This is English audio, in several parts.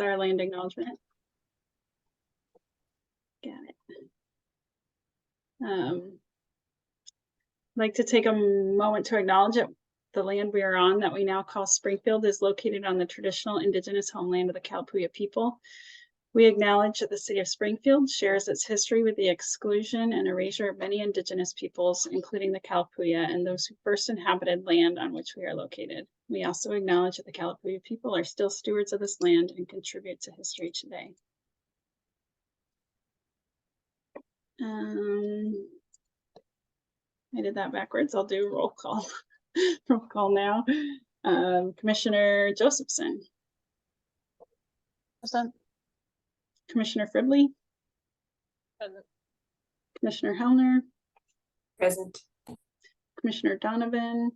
our land acknowledgement. Got it. I'd like to take a moment to acknowledge that the land we are on that we now call Springfield is located on the traditional indigenous homeland of the Kalapuya people. We acknowledge that the city of Springfield shares its history with the exclusion and erasure of many indigenous peoples, including the Kalapuya and those who first inhabited land on which we are located. We also acknowledge that the Kalapuya people are still stewards of this land and contribute to history today. I did that backwards. I'll do roll call. Roll call now. Commissioner Josephson. Present. Commissioner Fribley. Present. Commissioner Hellner. Present. Commissioner Donovan.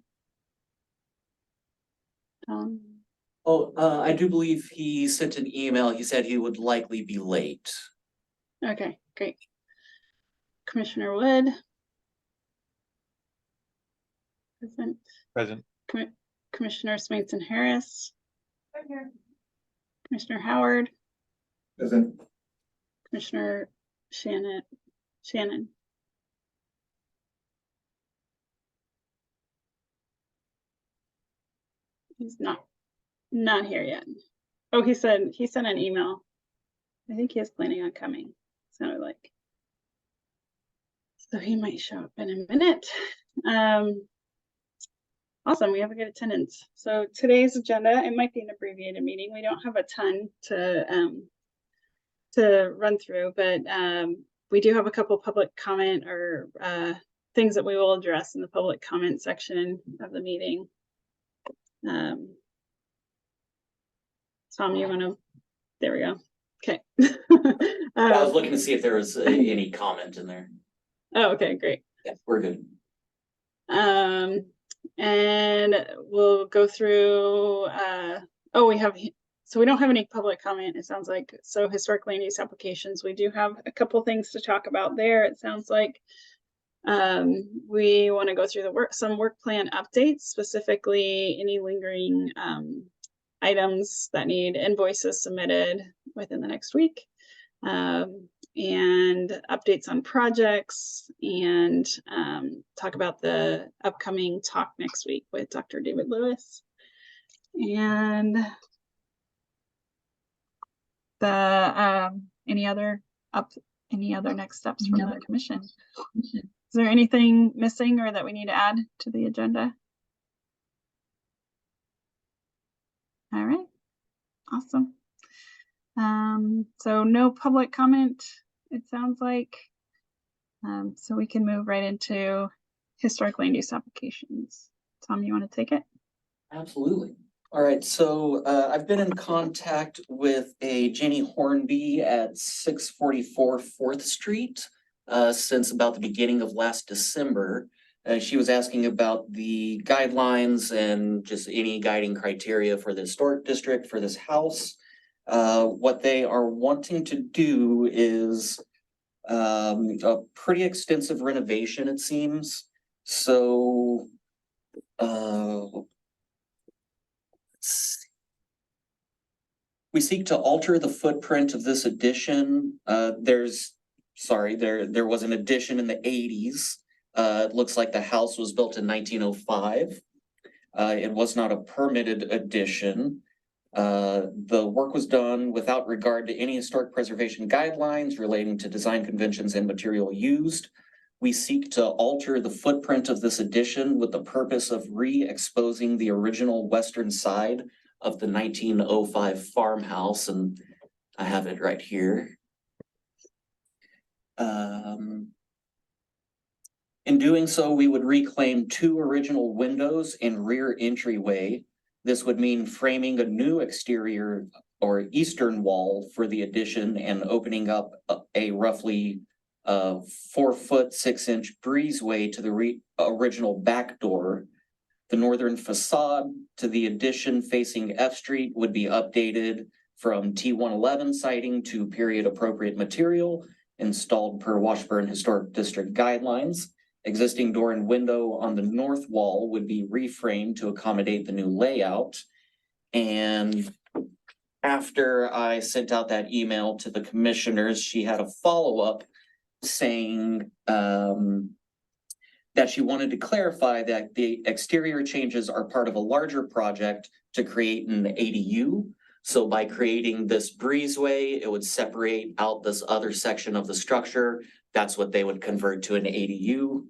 I do believe he sent an email. He said he would likely be late. Okay, great. Commissioner Wood. Present. Present. Commissioner Swainson Harris. I'm here. Commissioner Howard. Present. Commissioner Shannon. He's not here yet. Oh, he sent an email. I think he is planning on coming. Sounded like. So he might show up in a minute. Awesome, we have a good attendance. So today's agenda, it might be an abbreviated meeting. We don't have a ton to run through, but we do have a couple public comment or things that we will address in the public comment section of the meeting. Tom, you want to? There we go. Okay. I was looking to see if there was any comment in there. Oh, okay, great. Yeah, we're good. And we'll go through, so we don't have any public comment, it sounds like. So historic land use applications, we do have a couple things to talk about there. It sounds like we want to go through some work plan updates, specifically any lingering items that need invoices submitted within the next week. And updates on projects, and talk about the upcoming talk next week with Dr. David Lewis. And the any other next steps from the commission. Is there anything missing or that we need to add to the agenda? All right, awesome. So no public comment, it sounds like. So we can move right into historic land use applications. Tom, you want to take it? Absolutely. All right, so I've been in contact with a Jenny Hornby at 644 4th Street since about the beginning of last December. She was asking about the guidelines and just any guiding criteria for the historic district for this house. What they are wanting to do is a pretty extensive renovation, it seems. So we seek to alter the footprint of this addition. There was an addition in the 80s. It looks like the house was built in 1905. It was not a permitted addition. The work was done without regard to any historic preservation guidelines relating to design conventions and material used. We seek to alter the footprint of this addition with the purpose of re-exposing the original western side of the 1905 farmhouse, and I have it right here. In doing so, we would reclaim 2 original windows and rear entryway. This would mean framing a new exterior or eastern wall for the addition and opening up a roughly 4-foot 6-inch breezeway to the original back door. The northern facade to the addition facing F Street would be updated from T111 siding to period appropriate material installed per Washburn Historic District guidelines. Existing door and window on the north wall would be reframed to accommodate the new layout. And after I sent out that email to the commissioners, she had a follow-up saying, that she wanted to clarify that the exterior changes are part of a larger project to create an ADU. So by creating this breezeway, it would separate out this other section of the structure. That's what they would convert to an ADU.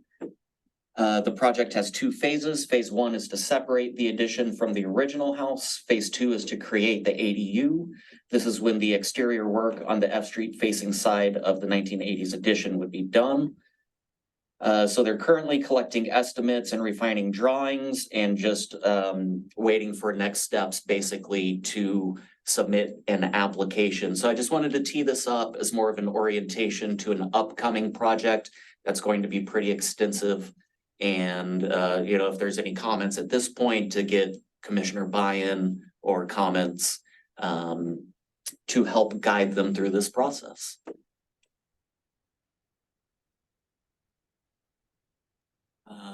The project has two phases. Phase one is to separate the addition from the original house. Phase two is to create the ADU. This is when the exterior work on the F Street facing side of the 1980s addition would be done. So they're currently collecting estimates and refining drawings and just waiting for next steps basically to submit an application. So I just wanted to tee this up as more of an orientation to an upcoming project that's going to be pretty extensive. And if there's any comments at this point, to get commissioner buy-in or comments to help guide them through this process.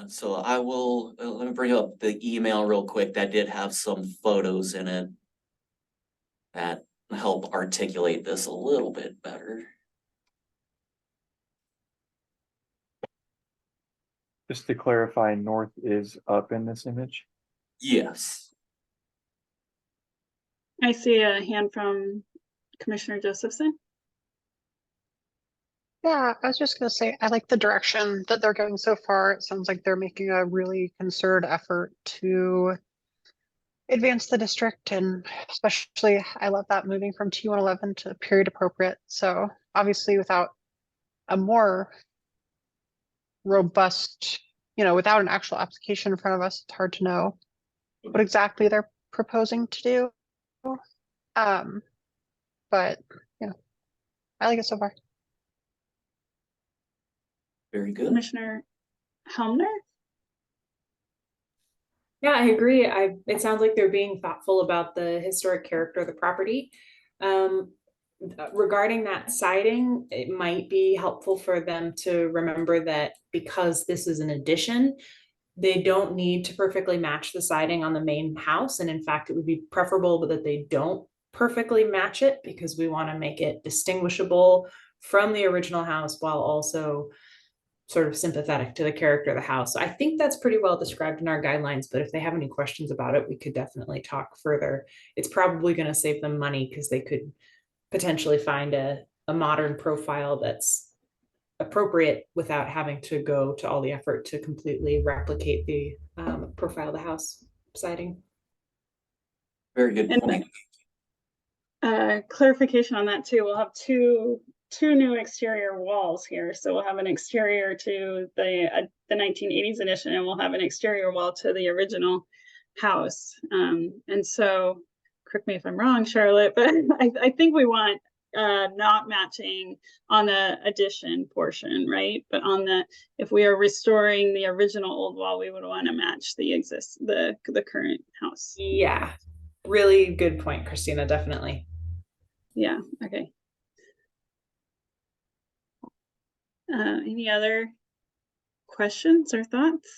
So I will, let me bring up the email real quick that did have some photos in it that help articulate this a little bit better. Just to clarify, north is up in this image? Yes. I see a hand from Commissioner Josephson. Yeah, I was just gonna say, I like the direction that they're going so far. It sounds like they're making a really concerted effort to advance the district, and especially I love that moving from T111 to period appropriate. So obviously without a more robust, without an actual application in front of us, it's hard to know what exactly they're proposing to do. But I like it so far. Very good. Commissioner Helmner. Yeah, I agree. It sounds like they're being thoughtful about the historic character of the property. Regarding that siding, it might be helpful for them to remember that because this is an addition, they don't need to perfectly match the siding on the main house. And in fact, it would be preferable that they don't perfectly match it, because we want to make it distinguishable from the original house while also sort of sympathetic to the character of the house. I think that's pretty well described in our guidelines, but if they have any questions about it, we could definitely talk further. It's probably going to save them money because they could potentially find a modern profile that's appropriate without having to go to all the effort to completely replicate the profile of the house siding. Very good point. Clarification on that too. We'll have two new exterior walls here. So we'll have an exterior to the 1980s edition, and we'll have an exterior wall to the original house. And so, correct me if I'm wrong, Charlotte, but I think we want not matching on the addition portion, right? But on if we are restoring the original old wall, we would want to match the current house. Yeah, really good point, Christina, definitely. Yeah, okay. Any other questions or thoughts?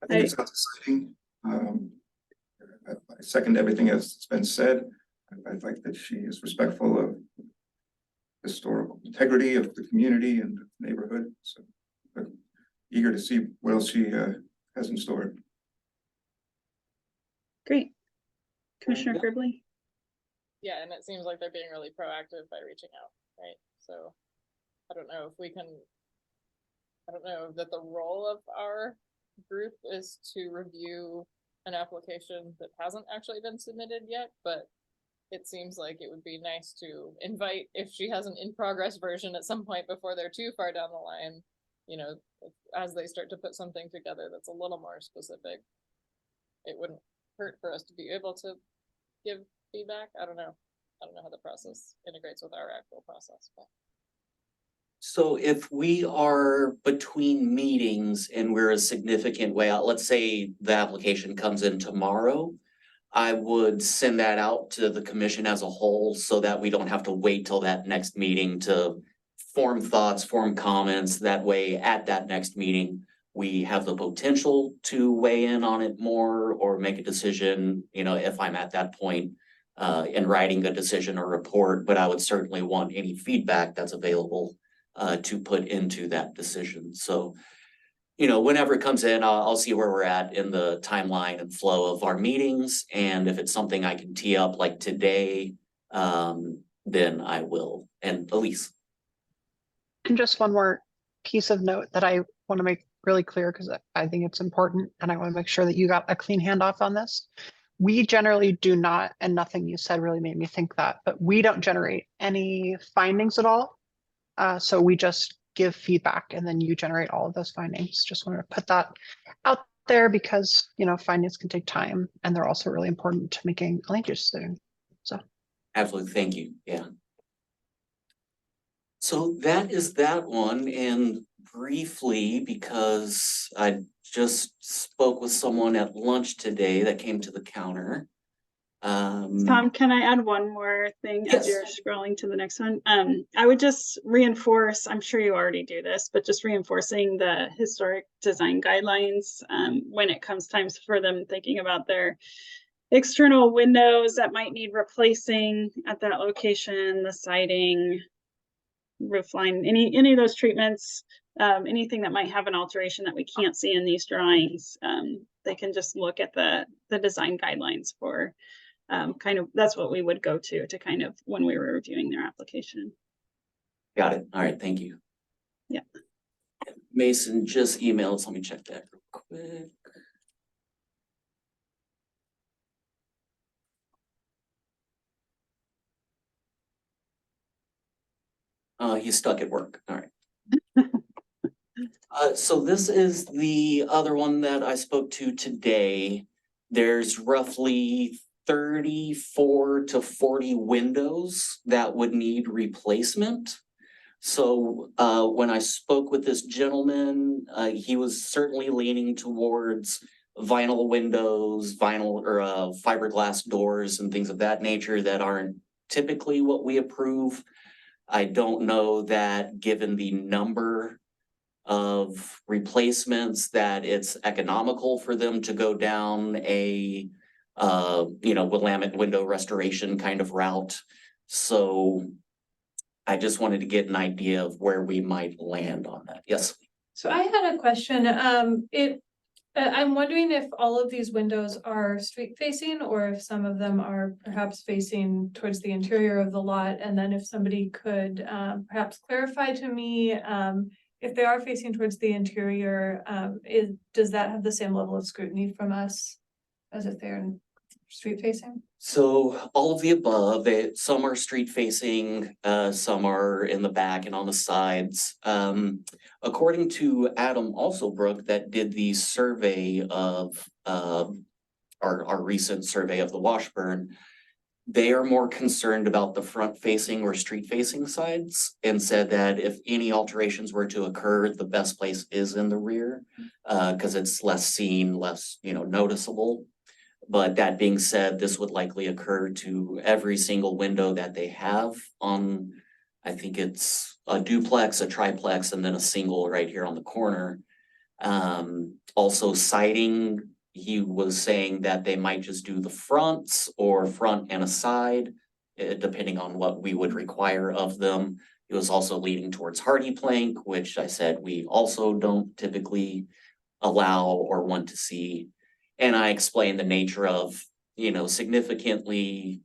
I think it sounds exciting. I second everything that's been said. I like that she is respectful of historical integrity of the community and the neighborhood. So I'm eager to see what else she has in store. Great. Commissioner Gribley? Yeah, and it seems like they're being really proactive by reaching out, right? So I don't know that the role of our group is to review an application that hasn't actually been submitted yet, but it seems like it would be nice to invite, if she has an in-progress version at some point before they're too far down the line, as they start to put something together that's a little more specific, it wouldn't hurt for us to be able to give feedback. I don't know how the process integrates with our actual process, but. So if we are between meetings and we're a significant way out, let's say the application comes in tomorrow, I would send that out to the commission as a whole so that we don't have to wait till that next meeting to form thoughts, form comments. That way, at that next meeting, we have the potential to weigh in on it more or make a decision, you know, if I'm at that point in writing a decision or report, but I would certainly want any feedback that's available to put into that decision. So, you know, whenever it comes in, I'll see where we're at in the timeline and flow of our meetings. And if it's something I can tee up like today, then I will. And Elise. And just one more piece of note that I want to make really clear, because I think it's important and I want to make sure that you got a clean handoff on this. We generally do not, and nothing you said really made me think that, but we don't generate any findings at all. So we just give feedback and then you generate all of those findings. Just wanted to put that out there because, you know, findings can take time and they're also really important to making a land use decision. So. Absolutely, thank you, yeah. So that is that one, and briefly, because I just spoke with someone at lunch today that came to the counter. Tom, can I add one more thing as Yes. you're scrolling to the next one? I would just reinforce, I'm sure you already do this, but just reinforcing the historic design guidelines when it comes times for them thinking about their external windows that might need replacing at that location, the siding, roof line, any of those treatments, anything that might have an alteration that we can't see in these drawings. They can just look at the design guidelines for kind of, that's what we would go to kind of when we were reviewing their application. Got it, all right, thank you. Yeah. Mason just emailed, so let me check that real quick. He's stuck at work, all right. So this is the other one that I spoke to today. There's roughly 34 to 40 windows that would need replacement. So when I spoke with this gentleman, he was certainly leaning towards vinyl windows, vinyl or fiberglass doors and things of that nature that aren't typically what we approve. I don't know that given the number of replacements that it's economical for them to go down a you know, Willamette window restoration kind of route. So I just wanted to get an idea of where we might land on that. Yes. So I had a question. I'm wondering if all of these windows are street facing or if some of them are perhaps facing towards the interior of the lot. And then if somebody could perhaps clarify to me, if they are facing towards the interior, does that have the same level of scrutiny from us as if they're street facing? So all of the above, some are street facing, some are in the back and on the sides. According to Adam Alsobrook that did the survey of our recent survey of the Washburn, they are more concerned about the front facing or street facing sides and said that if any alterations were to occur, the best place is in the rear because it's less seen, less, you know, noticeable. But that being said, this would likely occur to every single window that they have on, I think it's a duplex, a triplex, and then a single right here on the corner. Also siding, he was saying that they might just do the fronts or front and a side, depending on what we would require of them. He was also leaning towards hardy plank, which I said we also don't typically allow or want to see. And I explained the nature of, you know, significantly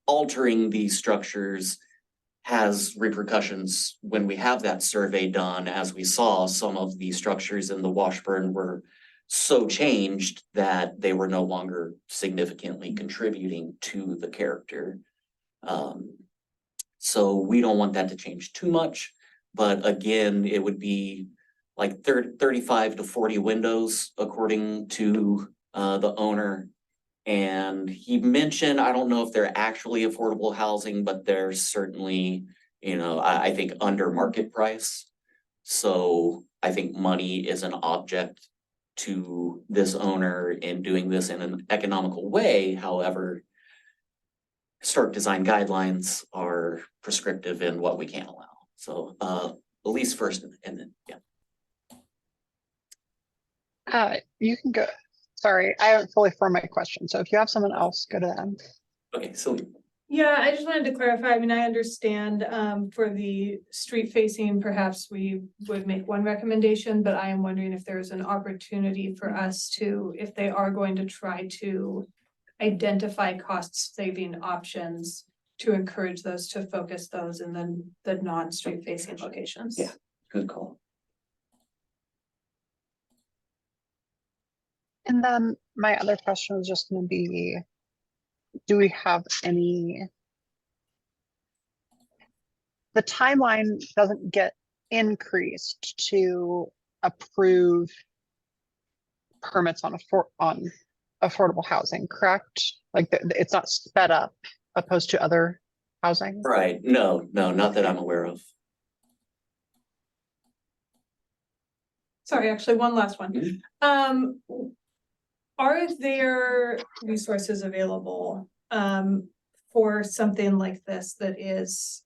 altering these structures has repercussions when we have that survey done. As we saw, some of the structures in the Washburn were so changed that they were no longer significantly contributing to the character. So we don't want that to change too much, but again, it would be like 35 to 40 windows according to the owner. And he mentioned, I don't know if they're actually affordable housing, but they're certainly, you know, I think under market price. So I think money is an object to this owner in doing this in an economical way. However, historic design guidelines are prescriptive in what we can allow. So Elise first and then, yeah. You can go. Sorry, I haven't fully formed my question. So if you have someone else, go to them. Okay, so Yeah, I just wanted to clarify. I mean, I understand for the street facing, perhaps we would make one recommendation, but I am wondering if there's an opportunity for us to, if they are going to try to identify cost saving options, to encourage those to focus those in the non-street facing locations. Yeah. good call. And then my other question was just gonna be, do we have any? The timeline doesn't get increased to approve permits on affordable housing, correct? Like it's not sped up opposed to other housing? Right, no, not that I'm aware of. Sorry, actually, one last one. Mhm. Are there resources available for something like this that is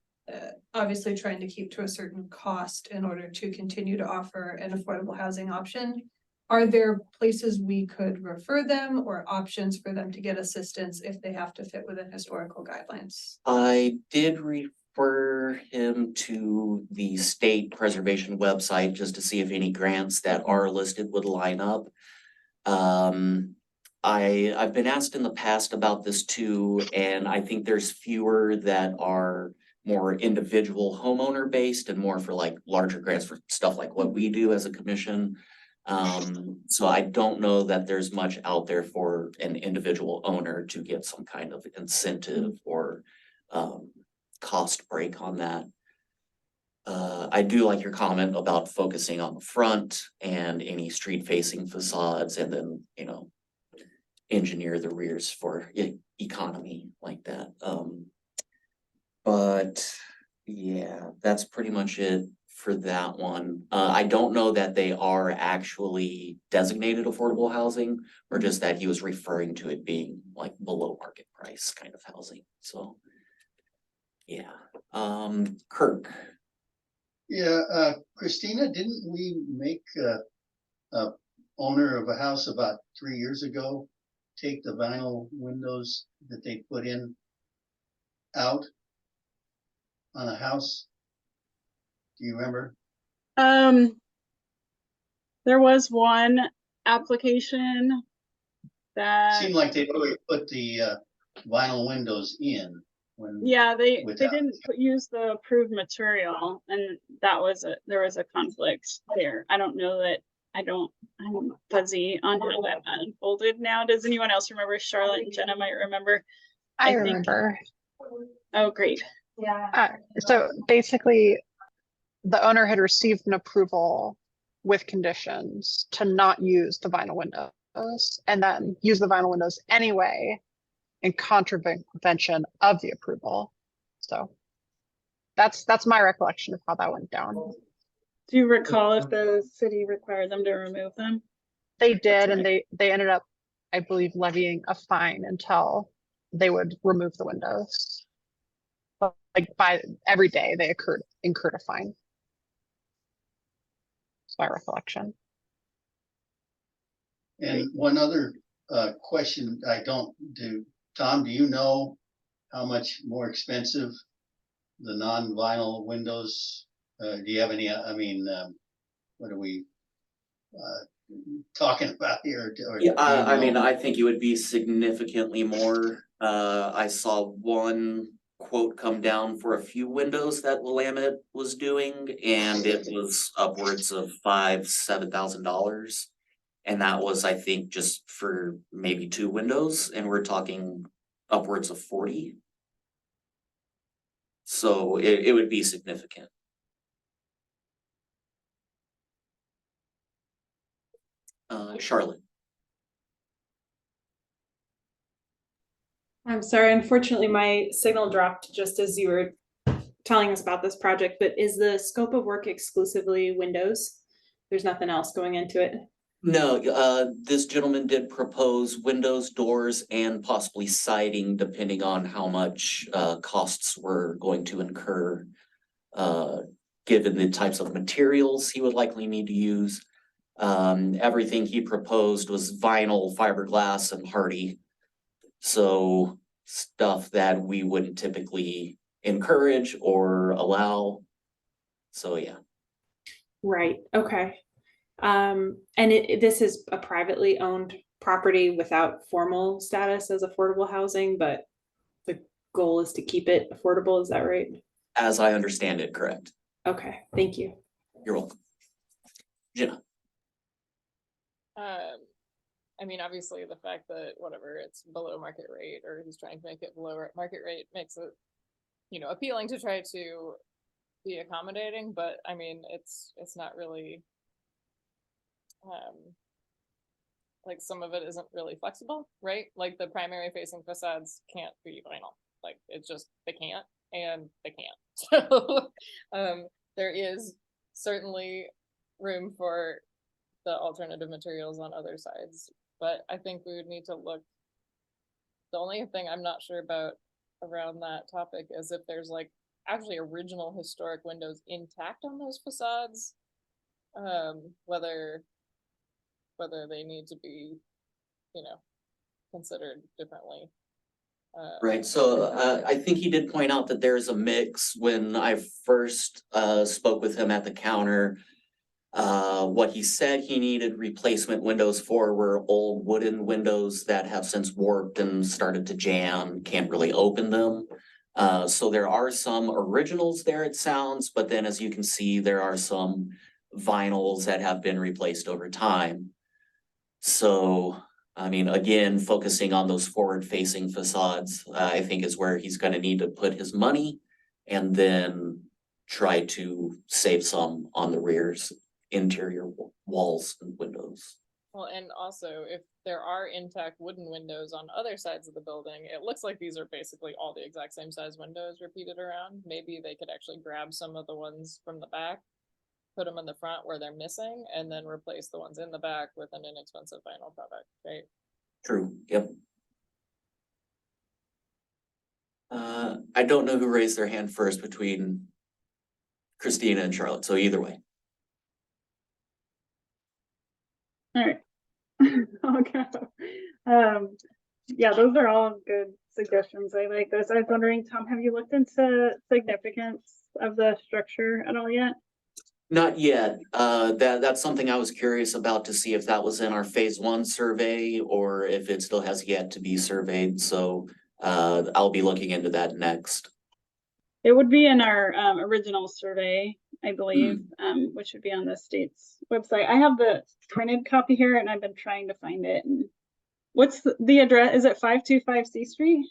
obviously trying to keep to a certain cost in order to continue to offer an affordable housing option? Are there places we could refer them or options for them to get assistance if they have to fit within historical guidelines? I did refer him to the state preservation website just to see if any grants that are listed would line up. I've been asked in the past about this too, and I think there's fewer that are more individual homeowner based and more for like larger grants for stuff like what we do as a commission. So I don't know that there's much out there for an individual owner to get some kind of incentive or cost break on that. I do like your comment about focusing on the front and any street facing facades and then, engineer the rears for economy like that. But yeah, that's pretty much it for that one. I don't know that they are actually designated affordable housing or just that he was referring to it being like below market price kind of housing. So yeah, Kirk. Yeah, Christina, didn't we make a owner of a house about 3 years ago take the vinyl windows that they put in out on a house? Do you remember? There was one application that, Seemed like they already put the vinyl windows in when. yeah, they without- didn't use the approved material, and there was a conflict there. I don't know that, I'm fuzzy on how that unfolded now. Does anyone else remember? Charlotte and Jenna might remember. I I think- remember. Oh, great. So basically, the owner had received an approval with conditions to not use the vinyl windows and then use the vinyl windows anyway in contravention of the approval. So that's my recollection of how that went down. Do you recall if the city required them to remove them? They did, and they ended up, I believe, levying a fine until they would remove the windows. But like by every day they incurred a fine. That's my recollection. And one other question Tom, do you know how much more expensive the non-vinyl windows? Do you have any, what are we talking about here? Or Yeah, do you I mean, know? I think it would be significantly more. I saw one quote come down for a few windows that Willamette was doing, and it was upwards of $7,000. And that was, I think, just for maybe 2 windows, and we're talking upwards of 40. So it would be significant. Charlotte. I'm sorry, unfortunately, my signal dropped just as you were telling us about this project, but is the scope of work exclusively windows? There's nothing else going into it? No, this gentleman did propose windows, doors, and possibly siding, depending on how much costs we're going to incur. Given the types of materials he would likely need to use. Everything he proposed was vinyl, fiberglass, and hardy. So stuff that we wouldn't typically encourage or allow. So yeah, Right, okay. And this is a privately owned property without formal status as affordable housing, but the goal is to keep it affordable, is that right? as I understand it, correct. Okay, thank you. You're welcome. Jenna, I mean, obviously the fact that whatever it's below market rate or he's trying to make it below market rate makes it, you know, appealing to try to be accommodating, but I mean, it's not really, like some of it isn't really flexible, right? Like the primary facing facades can't be vinyl, like it's just, they can't and they can't. So, there is certainly room for the alternative materials on other sides, but I think we would need to look. The only thing I'm not sure about around that topic is if there's like actually original historic windows intact on those facades. Whether they need to be, you know, considered differently. right, so I think he did point out that there's a mix. When I first spoke with him at the counter, what he said he needed replacement windows for were old wooden windows that have since warped and started to jam, can't really open them. So there are some originals there, it sounds, but then as you can see, there are some vinyls that have been replaced over time. So, I mean, again, focusing on those forward-facing facades, I think is where he's gonna need to put his money and then try to save some on the rears, interior walls and windows. Well, and also if there are intact wooden windows on other sides of the building, it looks like these are basically all the exact same size windows repeated around. Maybe they could actually grab some of the ones from the back, put them in the front where they're missing, and then replace the ones in the back with an inexpensive vinyl product, right? True, yep. I don't know who raised their hand first between Christina and Charlotte, so either way. All right. Okay. Yeah, those are all good suggestions. I like those. I was wondering, Tom, have you looked into significance of the structure at all yet? Not yet. That's something I was curious about to see if that was in our phase 1 survey or if it still has yet to be surveyed. So I'll be looking into that next. It would be in our original survey, I believe, which would be on the state's website. I have the printed copy here and I've been trying to find it. And what's the address? Is it 525 C Street?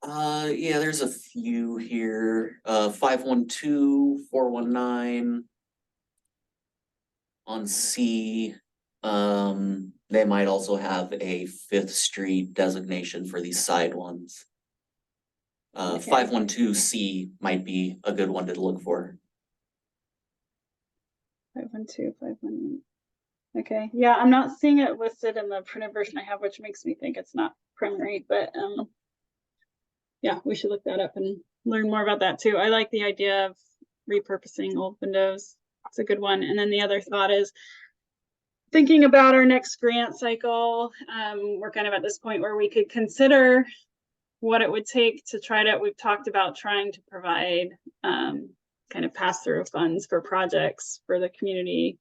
Yeah, there's a few here. 512, 419 on C. They might also have a 5th Street designation for these side ones. 512C might be a good one to look for. 512, 519. Okay, yeah, I'm not seeing it listed in the printed version I have, which makes me think it's not primary, but yeah, we should look that up and learn more about that too. I like the idea of repurposing old windows. It's a good one. And then the other thought is thinking about our next grant cycle. We're kind of at this point where we could consider what it would take to try to, we've talked about trying to provide kind of pass-through funds for projects for the community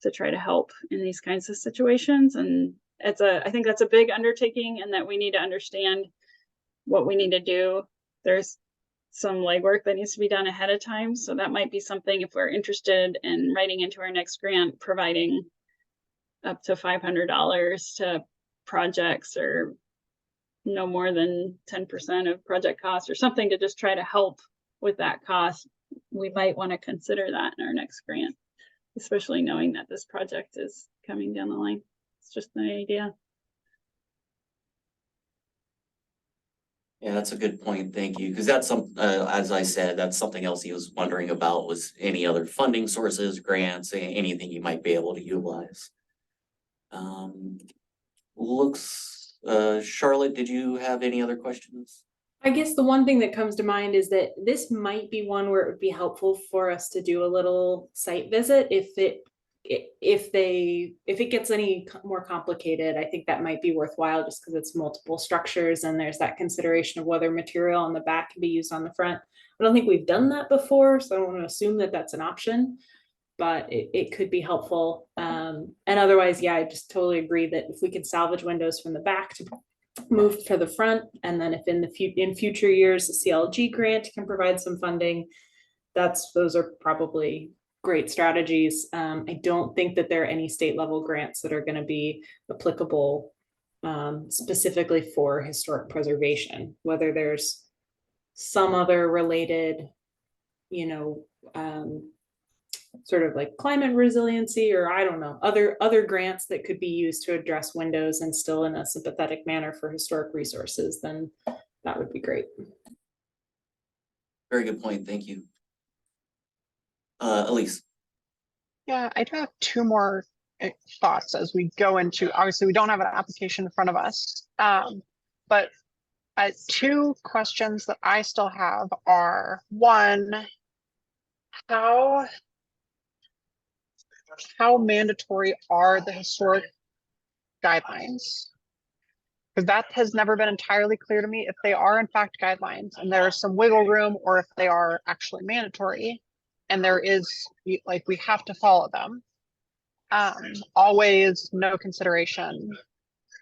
to try to help in these kinds of situations. And I think that's a big undertaking and that we need to understand what we need to do. There's some legwork that needs to be done ahead of time. So that might be something, if we're interested in writing into our next grant, providing up to $500 to projects or no more than 10% of project cost or something to just try to help with that cost. We might want to consider that in our next grant, especially knowing that this project is coming down the line. It's just an idea. Yeah, that's a good point. Thank you. Because that's some, as I said, that's something else he was wondering about was any other funding sources, grants, anything you might be able to utilize. Charlotte, did you have any other questions? I guess the one thing that comes to mind is that this might be one where it would be helpful for us to do a little site visit if it if it gets any more complicated, I think that might be worthwhile just because it's multiple structures and there's that consideration of whether material on the back can be used on the front. I don't think we've done that before, so I don't want to assume that that's an option, but it could be helpful. And otherwise, yeah, I just totally agree that if we could salvage windows from the back to move to the front, and then if in future years, the CLG grant can provide some funding, those are probably great strategies. I don't think that there are any state level grants that are going to be applicable specifically for historic preservation, whether there's some other related, sort of like climate resiliency, or I don't know, other grants that could be used to address windows and still in a sympathetic manner for historic resources, then that would be great. Very good point. Thank you. Elise. Yeah, I do have two more thoughts as we go into, obviously we don't have an application in front of us. But two questions that I still have are, one, how mandatory are the historic guidelines? Because that has never been entirely clear to me if they are in fact guidelines and there is some wiggle room, or if they are actually mandatory and there is, like, we have to follow them. Always, no consideration.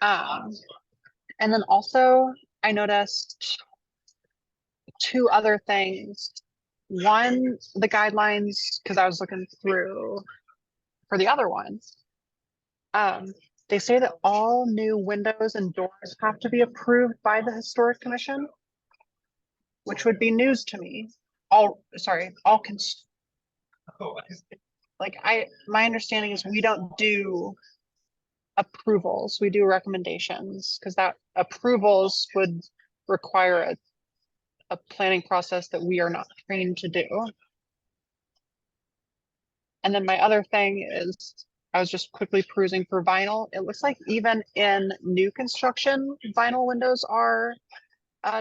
And then also I noticed two other things. One, the guidelines, because I was looking through for the other ones. They say that all new windows and doors have to be approved by the Historic Commission, which would be news to me. My understanding is we don't do approvals, we do recommendations, because that approvals would require a planning process that we are not trained to do. And then my other thing is, I was just quickly perusing for vinyl. It looks like even in new construction, vinyl windows are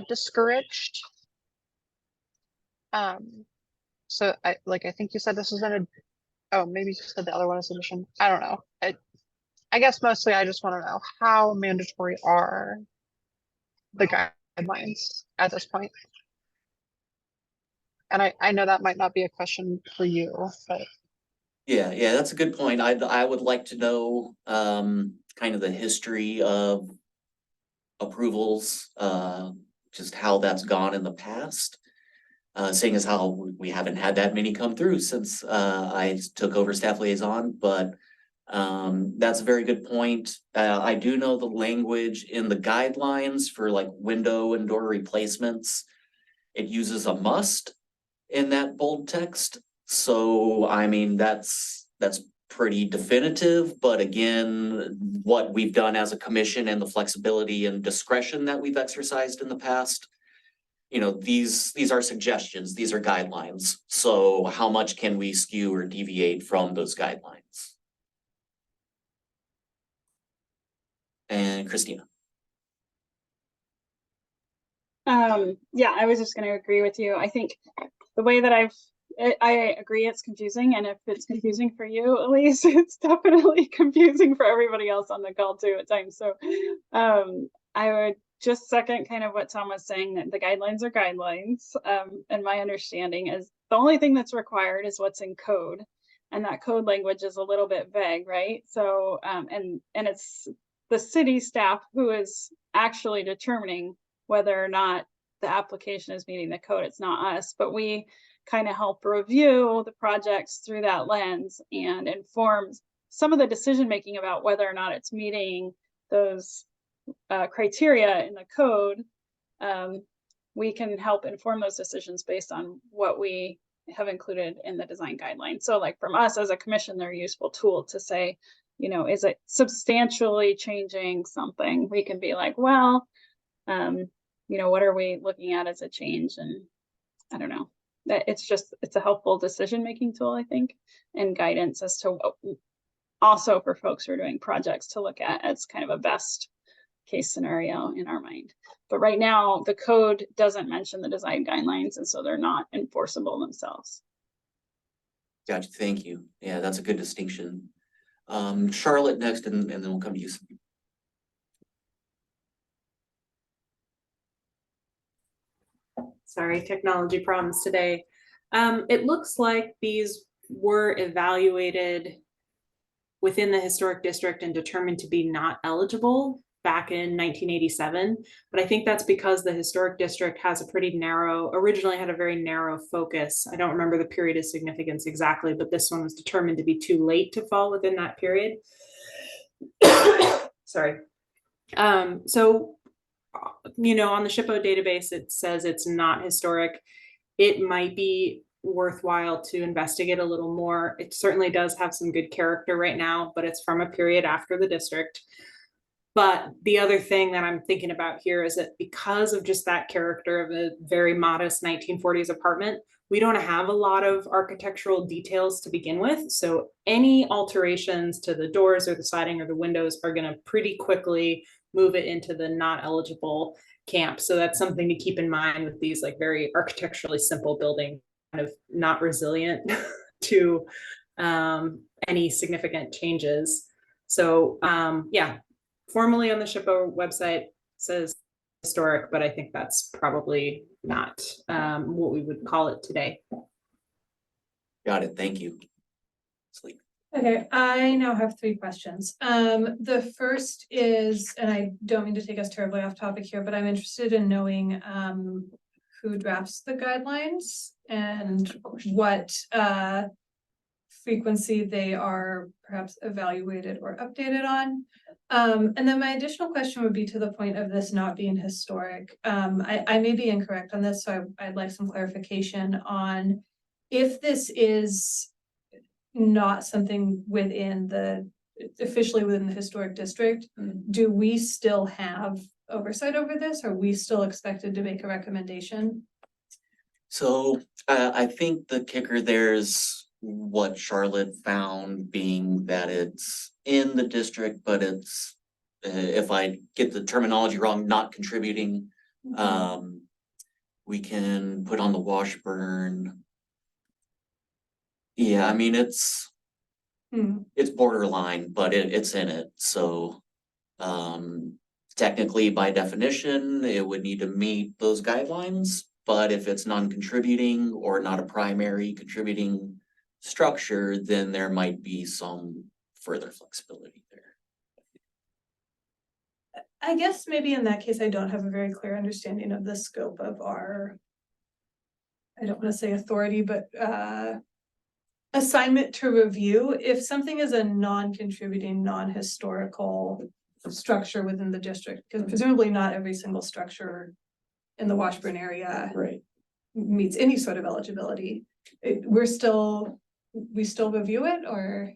discouraged. So I think you said this was oh, maybe you said the other one is addition. I don't know. I guess mostly I just want to know how mandatory are the guidelines at this point. And I know that might not be a question for you, but. Yeah, that's a good point. I would like to know kind of the history of approvals, just how that's gone in the past. Seeing as how we haven't had that many come through since I took over staff liaison, but that's a very good point. I do know the language in the guidelines for like window and door replacements. It uses a must in that bold text. So, I mean, that's pretty definitive, but again, what we've done as a commission and the flexibility and discretion that we've exercised in the past, these are suggestions, these are guidelines. So how much can we skew or deviate from those guidelines? And Christina. Yeah, I was just going to agree with you. I think the way that I agree it's confusing, and if it's confusing for you, Elise, it's definitely confusing for everybody else on the call too at times. So I would just second kind of what Tom was saying, that the guidelines are guidelines. And my understanding is the only thing that's required is what's in code, and that code language is a little bit vague, right? So and it's the city staff who is actually determining whether or not the application is meeting the code. It's not us, but we kind of help review the projects through that lens and informs some of the decision making about whether or not it's meeting those criteria in the code. We can help inform those decisions based on what we have included in the design guidelines. So like from us as a commission, they're a useful tool to say, is it substantially changing something? We can be like, well, what are we looking at as a change? And I don't know. It's a helpful decision-making tool, I think, and guidance as to what, also for folks who are doing projects to look at as kind of a best case scenario in our mind. But right now, the code doesn't mention the design guidelines, and so they're not enforceable themselves. Gotcha, thank you. Yeah, that's a good distinction. Charlotte next, and then we'll come to you. Sorry, technology problems today. It looks like these were evaluated within the historic district and determined to be not eligible back in 1987. But I think that's because the historic district has a pretty narrow, originally had a very narrow focus. I don't remember the period of significance exactly, but this one was determined to be too late to fall within that period. Sorry. So, you know, on the SHPO database, it says it's not historic. It might be worthwhile to investigate a little more. It certainly does have some good character right now, but it's from a period after the district. But the other thing that I'm thinking about here is that because of just that character of a very modest 1940s apartment, we don't have a lot of architectural details to begin with. So any alterations to the doors or the siding or the windows are going to pretty quickly move it into the not eligible camp. So that's something to keep in mind with these like very architecturally simple buildings, kind of not resilient to any significant changes. So yeah, formally on the SHPO website says historic, but I think that's probably not what we would call it today. Got it, thank you. Sleep. Okay, I now have 3 questions. The first is, and I don't mean to take us terribly off topic here, but I'm interested in knowing who drafts the guidelines and what frequency they are perhaps evaluated or updated on. And then my additional question would be to the point of this not being historic. I may be incorrect on this, so I'd like some clarification on if this is not something within the, officially within the historic district, do we still have oversight over this? Are we still expected to make a recommendation? So I think the kicker there's what Charlotte found being that it's in the district, but it's, if I get the terminology wrong, not contributing. We can put on the Washburn. Yeah, I mean, it's borderline, but it's in it, so. Technically, by definition, it would need to meet those guidelines, but if it's non-contributing or not a primary contributing structure, then there might be some further flexibility there. I guess maybe in that case, I don't have a very clear understanding of the scope of our, I don't want to say authority, but assignment to review. If something is a non-contributing, non-historical structure within the district, because presumably not every single structure in the Washburn area meets any sort of eligibility, we still review it, or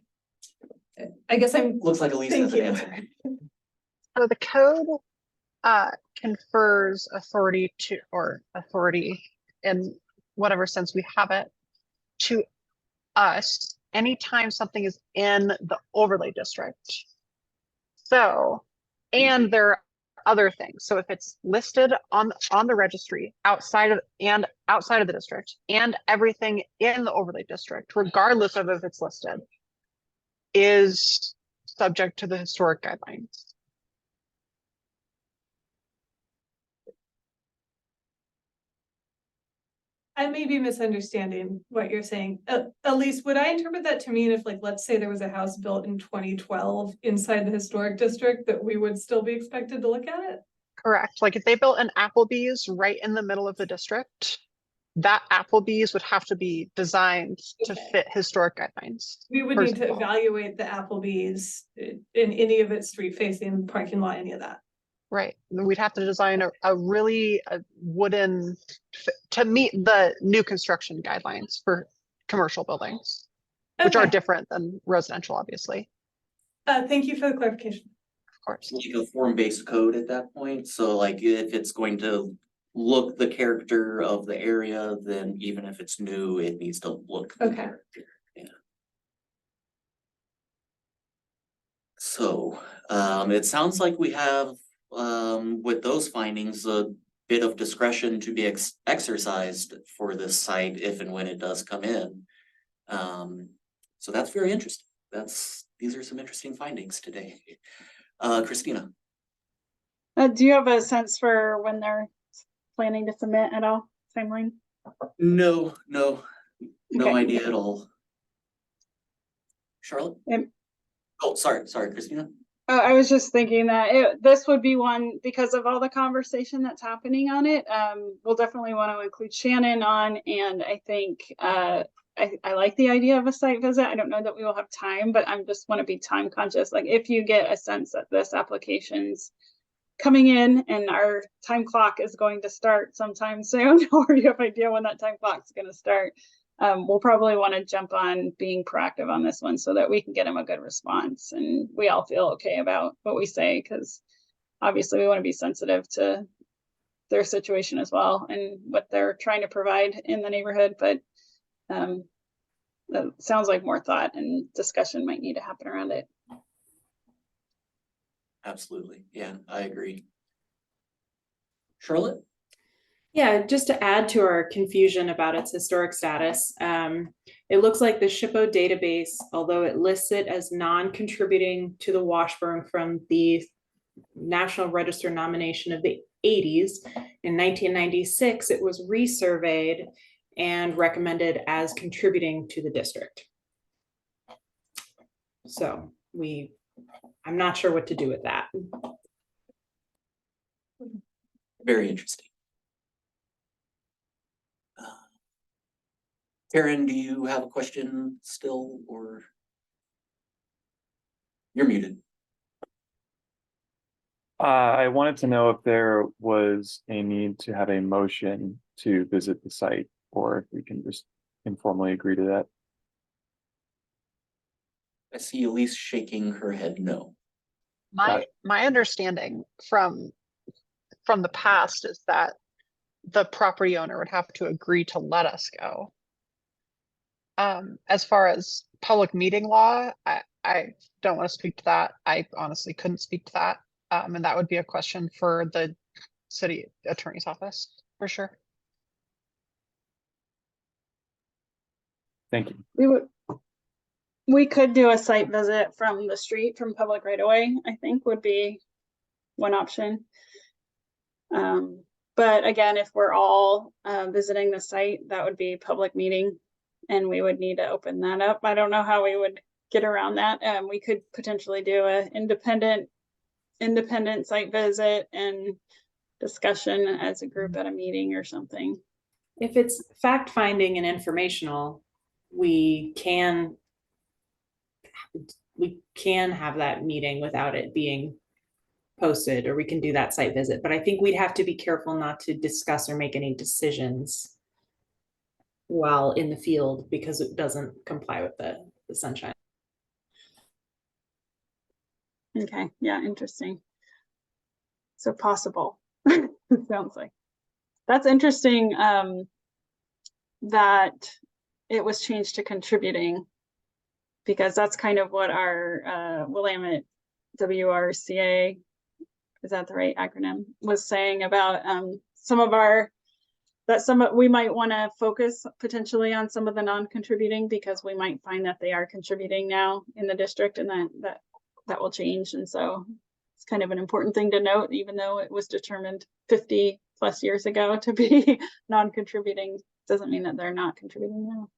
I guess I'm. Looks like Elise has an answer. So the code confers authority in whatever sense we have it to us anytime something is in the overlay district. So, and there are other things. So if it's listed on the registry outside of the district, and everything in the overlay district, regardless of if it's listed, is subject to the historic guidelines. I may be misunderstanding what you're saying. Elise, would I interpret that to mean if, like, let's say there was a house built in 2012 inside the historic district, that we would still be expected to look at it? Correct. Like if they built an Applebee's right in the middle of the district, that Applebee's would have to be designed to fit historic guidelines. We would need to evaluate the Applebee's in any of its street facing parking lot, any of that. Right. We'd have to design a wooden to meet the new construction guidelines for commercial buildings, which are different than residential, obviously. Thank you for the clarification. Of course. Like a form-based code at that point, so like if it's going to look the character of the area, then even if it's new, it needs to look the character. Yeah. So it sounds like we have with those findings a bit of discretion to be exercised for this site if and when it does come in. So that's very interesting. These are some interesting findings today. Christina. Do you have a sense for when they're planning to submit at all, timeline? No Okay. idea at all. Charlotte? Um, Oh, sorry, Christina. I was just thinking that this would be one, because of all the conversation that's happening on it, we'll definitely want to include Shannon on, and I think I like the idea of a site visit. I don't know that we will have time, but I just want to be time conscious. Like if you get a sense that this application's coming in and our time clock is going to start sometime soon, or you have idea when that time clock's going to start, we'll probably want to jump on being proactive on this one so that we can get them a good response and we all feel okay about what we say, because obviously we want to be sensitive to their situation as well and what they're trying to provide in the neighborhood. But that sounds like more thought and discussion might need to happen around it. Absolutely. Yeah, I agree. Charlotte? Yeah, just to add to our confusion about its historic status, it looks like the SHPO database, although it lists it as non-contributing to the Washburn from the National Register nomination of the 80s, in 1996, it was resurveyed and recommended as contributing to the district. So I'm not sure what to do with that. Very interesting. Karen, do you have a question still, or? You're muted. I wanted to know if there was a need to have a motion to visit the site, or if we can just informally agree to that. I see Elise shaking her head no. My understanding from the past is that the property owner would have to agree to let us go. As far as public meeting law, I don't want to speak to that. I honestly couldn't speak to that. And that would be a question for the city attorney's office for sure. Thank you. We could do a site visit from the street, from public right away, I think would be one option. But again, if we're all visiting the site, that would be public meeting and we would need to open that up. I don't know how we would get around that. We could potentially do a independent site visit and discussion as a group at a meeting or something. If it's fact-finding and informational, we can have that meeting without it being posted, or we can do that site visit. But I think we'd have to be careful not to discuss or make any decisions while in the field because it doesn't comply with the sunshine. Okay, yeah, interesting. So possible, it sounds like. That's interesting that it was changed to contributing, because that's kind of what our Willamette WRCA, is that the right acronym, was saying about we might want to focus potentially on some of the non-contributing, because we might find that they are contributing now in the district, and that will change. And so it's kind of an important thing to note, even though it was determined 50 plus years ago to be non-contributing, doesn't mean that they're not contributing now.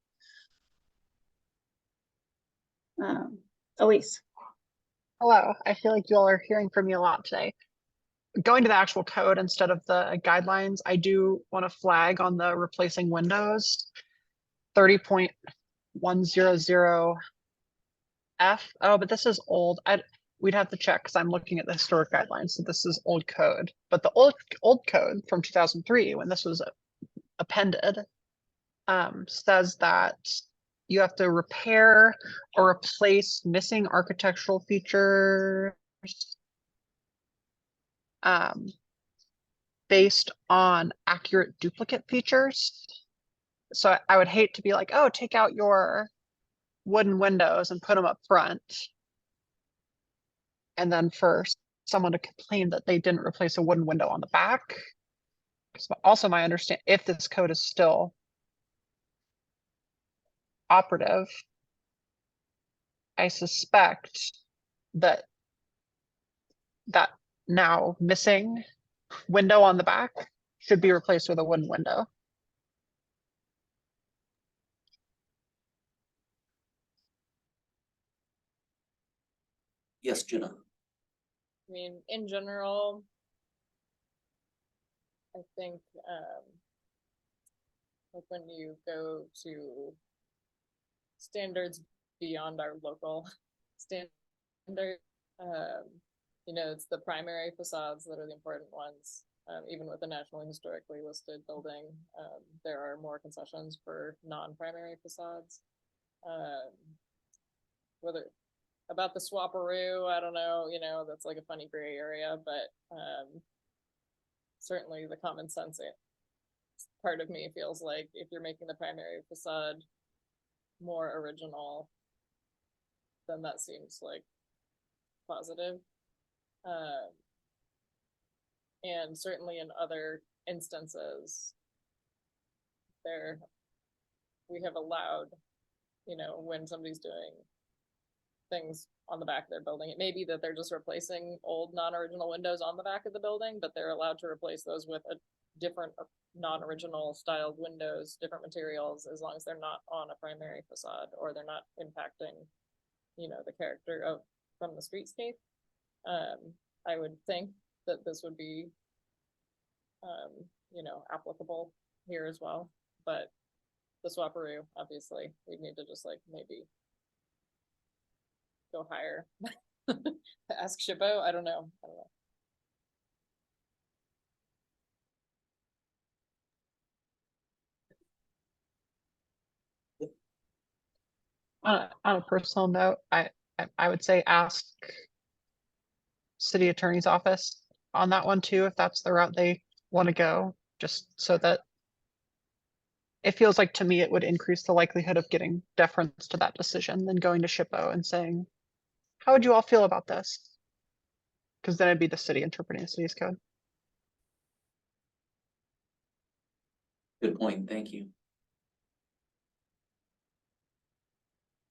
Elise. Hello, I feel like you all are hearing from me a lot today. Going to the actual code instead of the guidelines, I do want to flag on the replacing windows 30.100F. Oh, but this is old. We'd have to check because I'm looking at the historic guidelines. So this is old code, but the old code from 2003, when this was appended, says that you have to repair or replace missing architectural features based on accurate duplicate features. So I would hate to be like, oh, take out your wooden windows and put them up front, and then for someone to complain that they didn't replace a wooden window on the back. Also, my understanding, if this code is still operative, I suspect that that now missing window on the back should be replaced with a wooden window. Yes, Jenna. I mean, in general, I think, like when you go to standards beyond our local standard, you know, it's the primary facades that are the important ones. Even with a nationally historically listed building, there are more concessions for non-primary facades. Whether about the swapperoo, I don't know, you know, that's like a funny gray area, but certainly the common sense part of me feels like if you're making the primary facade more original, then that seems like positive. And certainly in other instances, we have allowed, you know, when somebody's doing things on the back of their building, it may be that they're just replacing old non-original windows on the back of the building, but they're allowed to replace those with a different non-original styled windows, different materials, as long as they're not on a primary facade or they're not impacting, you know, the character of from the streetscape. I would think that this would be, you know, applicable here as well, but the swapperoo, obviously, we need to just like maybe go higher. Ask Shippo, I don't know. On a personal note, I would say ask city attorney's office on that one too, if that's the route they want to go, just so that it feels like to me it would increase the likelihood of getting deference to that decision than going to SHPO and saying, how would you all feel about this? Because then it'd be the city interpreting the city's code. Good point, thank you.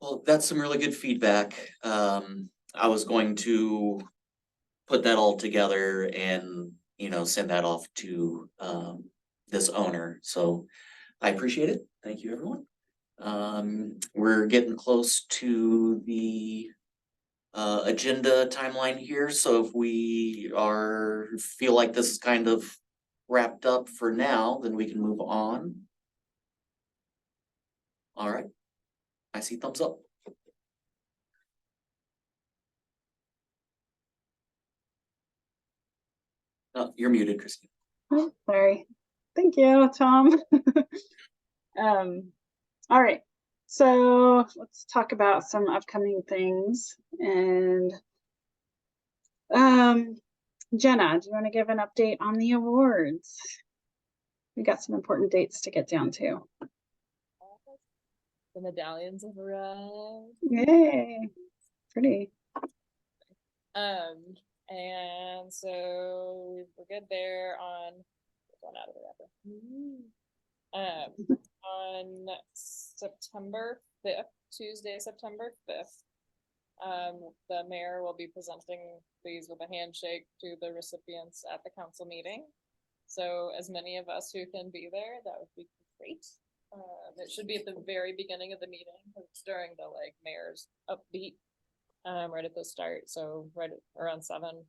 Well, that's some really good feedback. I was going to put that all together and, you know, send that off to this owner. So I appreciate it. Thank you, everyone. We're getting close to the agenda timeline here. So if we feel like this is kind of wrapped up for now, then we can move on. All right. I see thumbs up. Oh, you're muted, Christine. Oh, sorry. Thank you, Tom. All right. So let's talk about some upcoming things. And Jenna, do you want to give an update on the awards? We got some important dates to get down to. The medallions have arrived. Yay. Pretty. And so we're good there on going out of the wrapper. On September 5th, Tuesday, September 5th, the mayor will be presenting these with a handshake to the recipients at the council meeting. So as many of us who can be there, that would be great. It should be at the very beginning of the meeting. It's during the like mayor's upbeat, right at the start. So right around 7.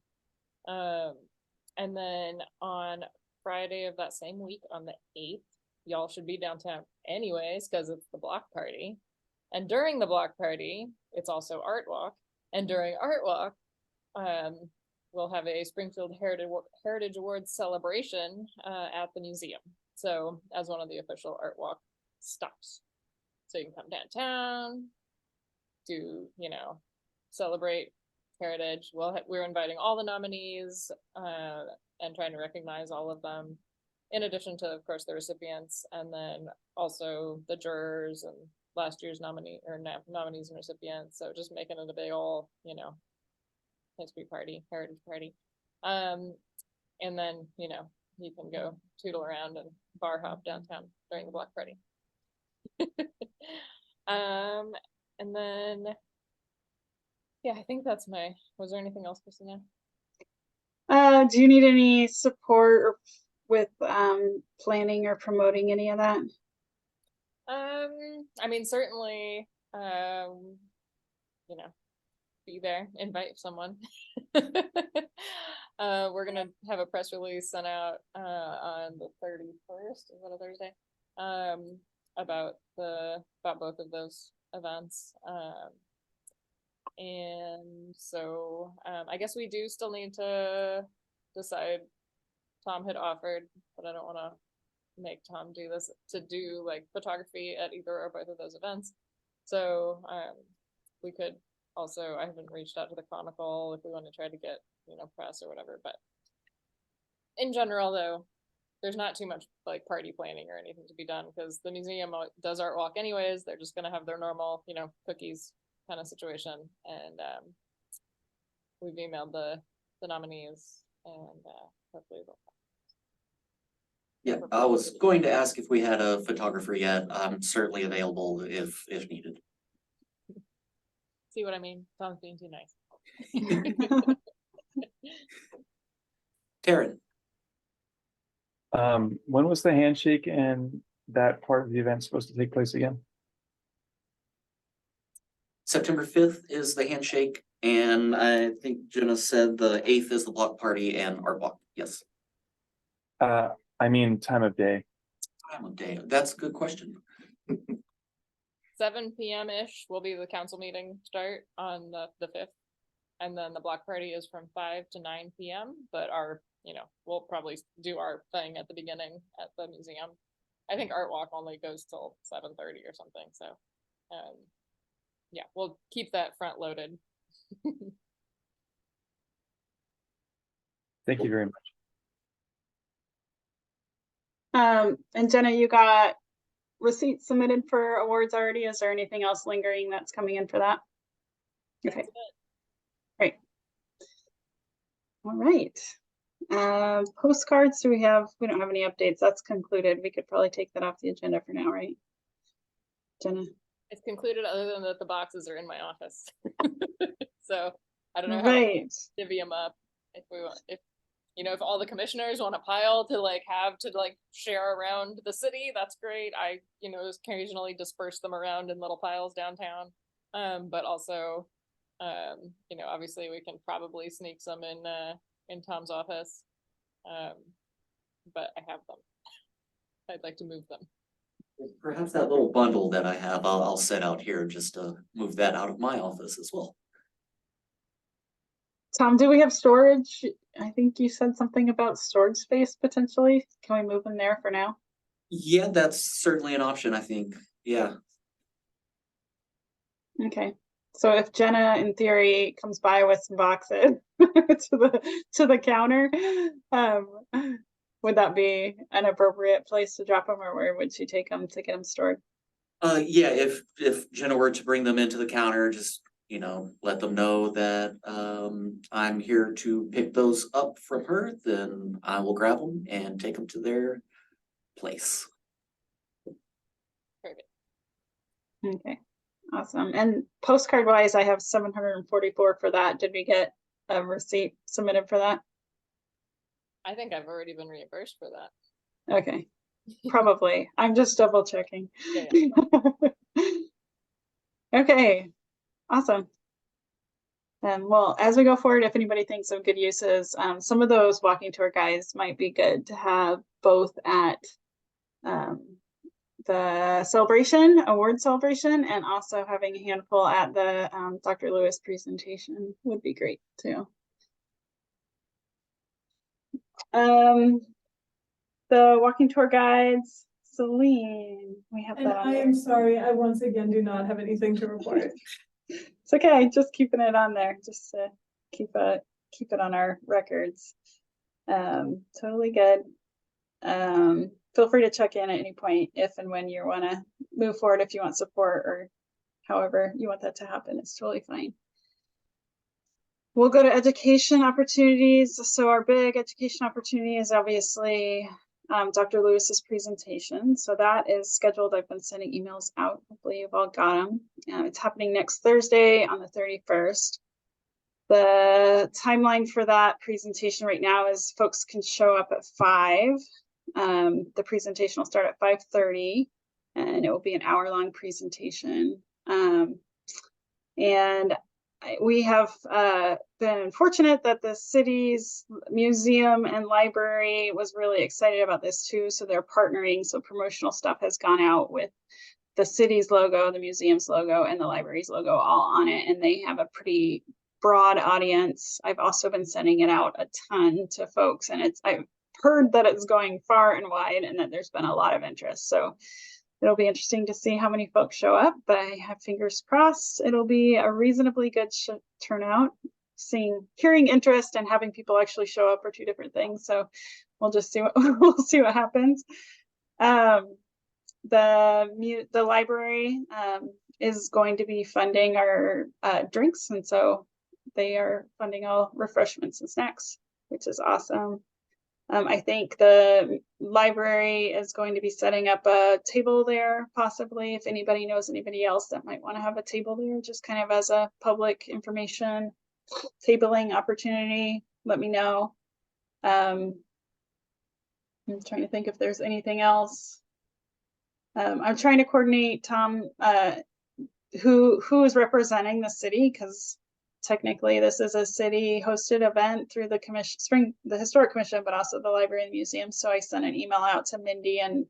And then on Friday of that same week, on the 8th, y'all should be downtown anyways, because it's the block party. And during the block party, it's also Art Walk. And during Art Walk, we'll have a Springfield Heritage Awards celebration at the museum. So as one of the official Art Walk stops. So you can come downtown, do, you know, celebrate heritage. We're inviting all the nominees and trying to recognize all of them, in addition to, of course, the recipients, and then also the jurors and last year's nominees and recipients. So just making it a big old, you know, history party, heritage party. And then, you know, you can go tootle around and bar hop downtown during the block party. And then, yeah, I think that's was there anything else, Christina? Do you need any support with planning or promoting any of that? I mean, certainly, be there, invite someone. We're gonna have a press release sent out on the 31st, is that a Thursday? About both of those events. And so I guess we do still need to decide. Tom had offered, but I don't want to make Tom do this, to do like photography at either or both of those events. So we could also, I haven't reached out to the Chronicle if we want to try to get, press or whatever, but in general though, there's not too much like party planning or anything to be done, because the museum does Art Walk anyways. They're just gonna have their normal, cookies kind of situation, and we've emailed the nominees, and hopefully they'll. Yeah, I was going to ask if we had a photographer yet. I'm certainly available if needed. See what I mean? Tom's being too nice. Taryn, When was the handshake and that part of the event supposed to take place again? September 5th is the handshake, and I think Jenna said the 8th is the block party and Art Walk. Yes. I mean, time of day. Time of day. That's a good question. 7 p.m. ish will be the council meeting start on the 5th. And then the block party is from 5 to 9 p.m. But we'll probably do our thing at the beginning at the museum. I think Art Walk only goes till 7:30 or something. So yeah, we'll keep that front loaded. Thank you very much. And Jenna, you got receipts submitted for awards already? Is there anything else lingering that's coming in for that? Okay, great. All right. Postcards, we don't have any updates. That's concluded. We could probably take that off the agenda for now, right? Jenna? It's concluded, other than that the boxes are in my office. So I don't know how Right. to divvy them up. If we want, if all the commissioners want a pile to have to share around the city, that's great. I occasionally disperse them around in little piles downtown. But also, obviously we can probably sneak some in Tom's office. But I have them. I'd like to move them. Perhaps that little bundle that I have, I'll set out here just to move that out of my office as well. Tom, do we have storage? I think you said something about storage space potentially. Can we move them there for now? Yeah, that's certainly an option, I think. Yeah. Okay. So if Jenna, in theory, comes by with some boxes to the counter, would that be an appropriate place to drop them, or where would she take them to get them stored? Yeah, if Jenna were to bring them into the counter, just let them know that I'm here to pick those up from her, then I will grab them and take them to their place. Perfect. Okay, awesome. And postcard wise, I have 744 for that. Did we get a receipt submitted for that? I think I've already been reimbursed for that. Okay, probably. I'm just double checking. Yeah. Okay, awesome. Well, as we go forward, if anybody thinks of good uses, some of those walking tour guides might be good to have both at the award celebration, and also having a handful at the Dr. Lewis presentation would be great too. The walking tour guides, Celine, we have And that on I there. am sorry, I once again do not have anything to report. It's okay, just keeping it on there, just to keep it on our records. Totally good. Feel free to check in at any point if and when you want to move forward, if you want support or however you want that to happen. It's totally fine. We'll go to education opportunities. So our big education opportunity is obviously Dr. Lewis's presentation. So that is scheduled. I've been sending emails out. Hopefully you've all got them. It's happening next Thursday on the 31st. The timeline for that presentation right now is folks can show up at 5. The presentation will start at 5:30 and it will be an hour-long presentation. We have been fortunate that the city's museum and library was really excited about this too. So they're partnering. So promotional stuff has gone out with the city's logo, the museum's logo, and the library's logo all on it. And they have a pretty broad audience. I've also been sending it out a ton to folks, and I've heard that it's going far and wide and that there's been a lot of interest. So it'll be interesting to see how many folks show up, but I have fingers crossed it'll be a reasonably good turnout. Hearing interest and having people actually show up are two different things. So we'll just see we'll see what happens. The library is going to be funding our drinks, and so they are funding all refreshments and snacks, which is awesome. I think the library is going to be setting up a table there, possibly, if anybody knows anybody else that might want to have a table there, just kind of as a public information tabling opportunity, let me know. I'm trying to think if there's anything else. I'm trying to coordinate, Tom, who is representing the city, because technically this is a city hosted event through the Historic Commission, but also the library and museum. So I sent an email out to Mindy and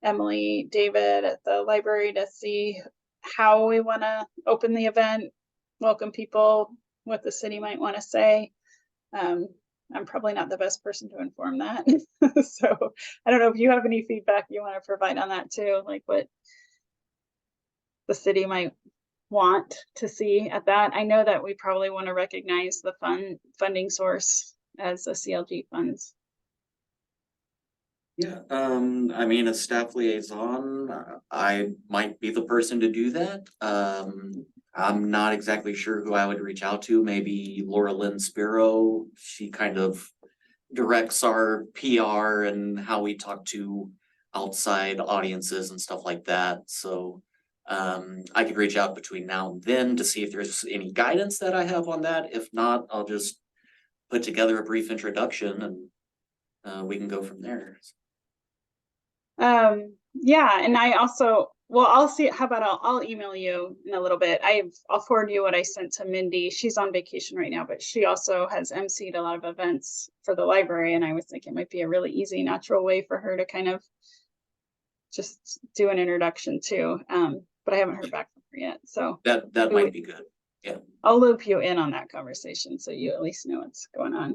Emily David at the library to see how we want to open the event, welcome people, what the city might want to say. I'm probably not the best person to inform that. So I don't know if you have any feedback you want to provide on that too, like what the city might want to see at that. I know that we probably want to recognize the funding source as the CLG funds. Yeah, I mean, as staff liaison, I might be the person to do that. I'm not exactly sure who I would reach out to. Maybe Laura Lynn Spiro. She kind of directs our PR and how we talk to outside audiences and stuff like that. So I could reach out between now and then to see if there's any guidance that I have on that. If not, I'll just put together a brief introduction and we can go from there. Yeah, and I also, well, I'll see, how about I'll email you in a little bit. I'll forward you what I sent to Mindy. She's on vacation right now, but she also has emceed a lot of events for the library, and I was thinking it might be a really easy, natural way for her to kind of just do an introduction too. But I haven't heard back from her yet, so that might be good. Yeah, I'll loop you in on that conversation so you at least know what's going on.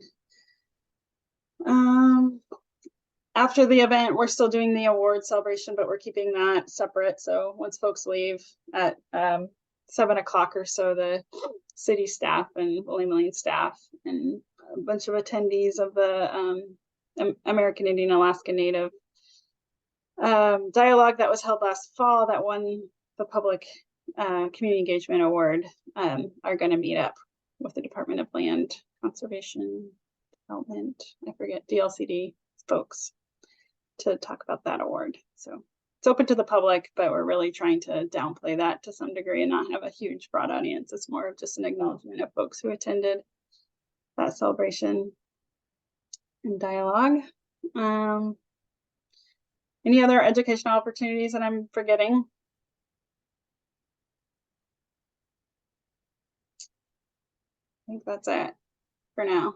After the event, we're still doing the award celebration, but we're keeping that separate. So once folks leave at 7 o'clock or so, the city staff and William Lane staff and a bunch of attendees of the American Indian Alaska Native dialogue that was held last fall that won the public community engagement award are going to meet up with the Department of Land Conservation Development, I forget, DLCD folks, to talk about that award. So it's open to the public, but we're really trying to downplay that to some degree and not have a huge broad audience. It's more of just an acknowledgement of folks who attended that celebration and dialogue. Any other educational opportunities that I'm forgetting? I think that's it for now.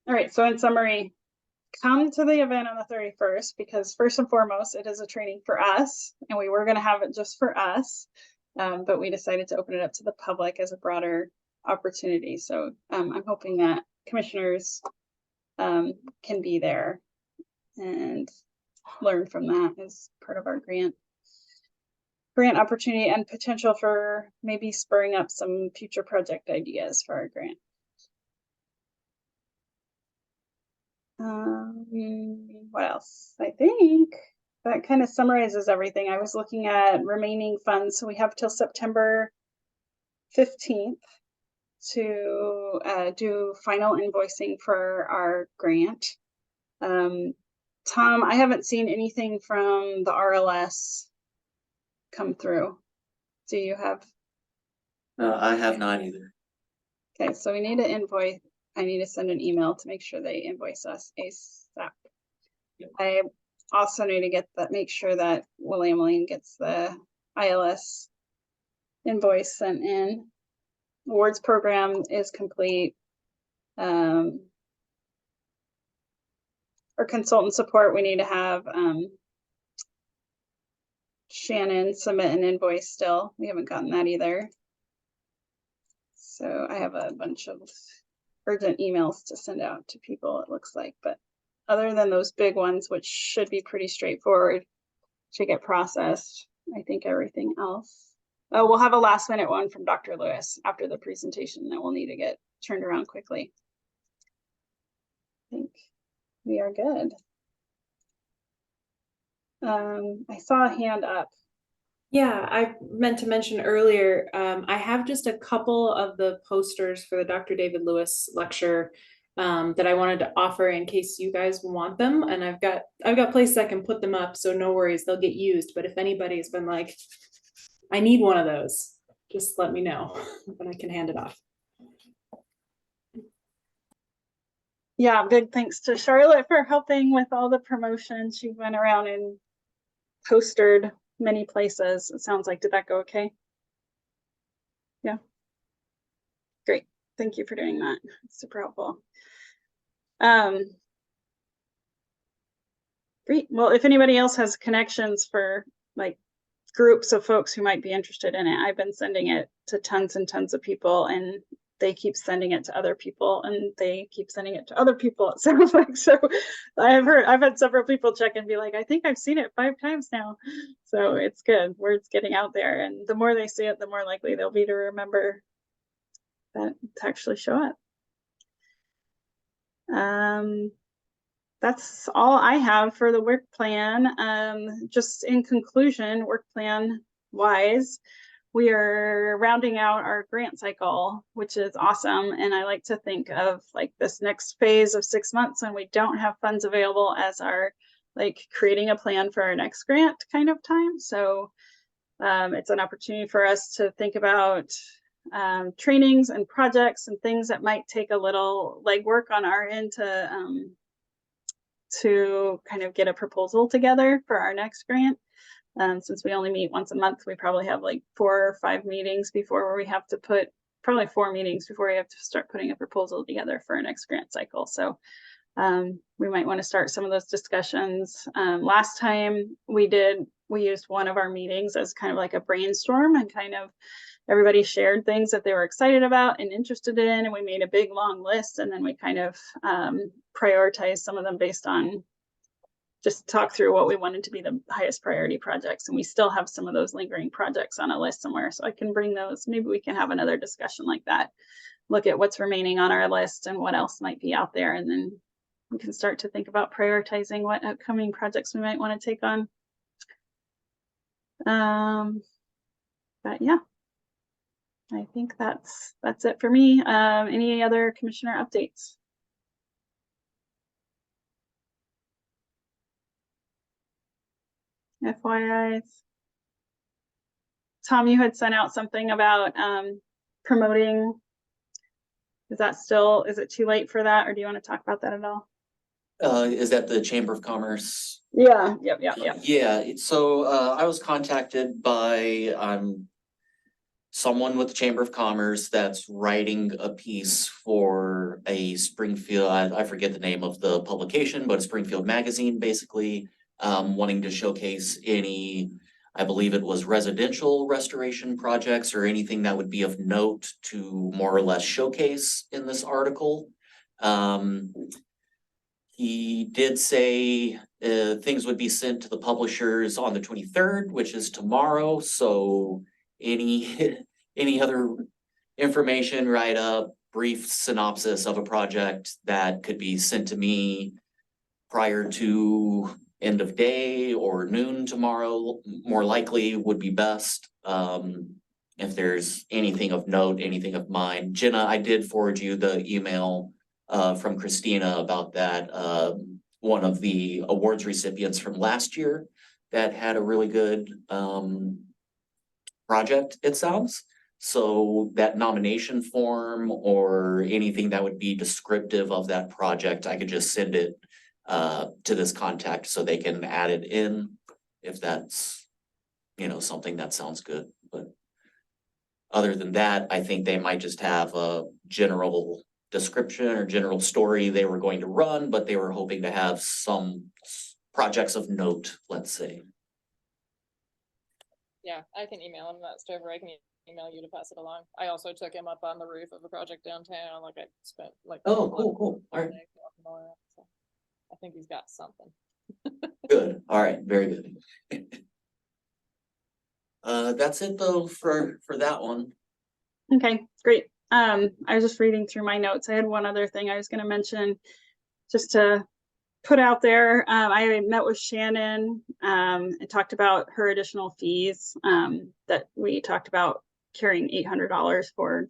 All right, so in summary, come to the event on the 31st, because first and foremost, it is a training for us, and we were going to have it just for us, but we decided to open it up to the public as a broader opportunity. So I'm hoping that commissioners can be there and learn from that as part of our grant opportunity and potential for maybe spurring up some future project ideas for our grant. What else? I think that kind of summarizes everything. I was looking at remaining funds. So we have till September 15th to do final invoicing for our grant. Tom, I haven't seen anything from the RLS come through. Do you have? I have not either. Okay, so we need to invoice. I need to send an email to make sure they invoice us ASAP. Yep. I also need to get that, make sure that William Lane gets the ILS invoice sent in. Awards program is complete. Our consultant support, we need to have Shannon submit an invoice still. We haven't gotten that either. So I have a bunch of urgent emails to send out to people, it looks like, but other than those big ones, which should be pretty straightforward to get processed, I think everything else. Oh, we'll have a last minute one from Dr. Lewis after the presentation that we'll need to get turned around quickly. I think we are good. I saw a hand up. Yeah, I meant to mention earlier, I have just a couple of the posters for the Dr. David Lewis lecture that I wanted to offer in case you guys want them. And I've got places I can put them up, so no worries, they'll get used. But if anybody's been like, I need one of those, just let me know and I can hand it off. Yeah, big thanks to Charlotte for helping with all the promotion. She went around and postered many places. It sounds like, did that go okay? Yeah. Great. Thank you for doing that. It's super helpful. Great. Well, if anybody else has connections for like groups of folks who might be interested in it, I've been sending it to tons and tons of people, and they keep sending it to other people, and they keep sending it to other people. It sounds like, so I've had several people check and be like, I think I've seen it 5 times now. So it's good. Word's getting out there, and the more they see it, the more likely they'll be to remember that to actually show up. That's all I have for the work plan. Just in conclusion, work plan wise, we are rounding out our grant cycle, which is awesome. And I like to think of like this next phase of 6 months when we don't have funds available as our like creating a plan for our next grant kind of time. So it's an opportunity for us to think about trainings and projects and things that might take a little legwork on our end to kind of get a proposal together for our next grant. Since we only meet once a month, we probably have like 4 or 5 meetings before we have to put, probably 4 meetings before we have to start putting a proposal together for our next grant cycle. So we might want to start some of those discussions. Last time we used one of our meetings as kind of like a brainstorm, and kind of everybody shared things that they were excited about and interested in, and we made a big long list, and then we kind of prioritized some of them based on just talk through what we wanted to be the highest priority projects. And we still have some of those lingering projects on a list somewhere, so I can bring those. Maybe we can have another discussion like that, look at what's remaining on our list and what else might be out there, and then we can start to think about prioritizing what upcoming projects we might want to take on. But yeah, I think that's it for me. Any other commissioner updates? FYIs. Tom, you had sent out something about promoting. Is it too late for that, or do you want to talk about that at all? Is that the Chamber of Commerce? Yeah, yep. Yeah, so I was contacted by someone with the Chamber of Commerce that's writing a piece for a Springfield, I forget the name of the publication, but a Springfield magazine, basically, wanting to showcase any, I believe it was residential restoration projects or anything that would be of note to more or less showcase in this article. He did say things would be sent to the publishers on the 23rd, which is tomorrow. So any other information, write up, brief synopsis of a project that could be sent to me prior to end of day or noon tomorrow, more likely would be best. if there's anything of note, anything of mine. Jenna, I did forward you the email from Christina about that. One of the awards recipients from last year that had a really good project, it sounds. So that nomination form or anything that would be descriptive of that project, I could just send it to this contact so they can add it in if that's, something that sounds good. But other than that, I think they might just have a general description or general story they were going to run, but they were hoping to have some projects of note, let's say. Yeah, I can email him that, Stover. I can email you to pass it along. I also took him up on the roof of a project downtown, like I spent like. Oh, cool. All right. So I think he's got something. Good. All right. Very good. That's it though for that one. Okay, great. I was just reading through my notes. I had one other thing I was gonna mention, just to put out there. I met with Shannon, and talked about her additional fees, that we talked about carrying $800 for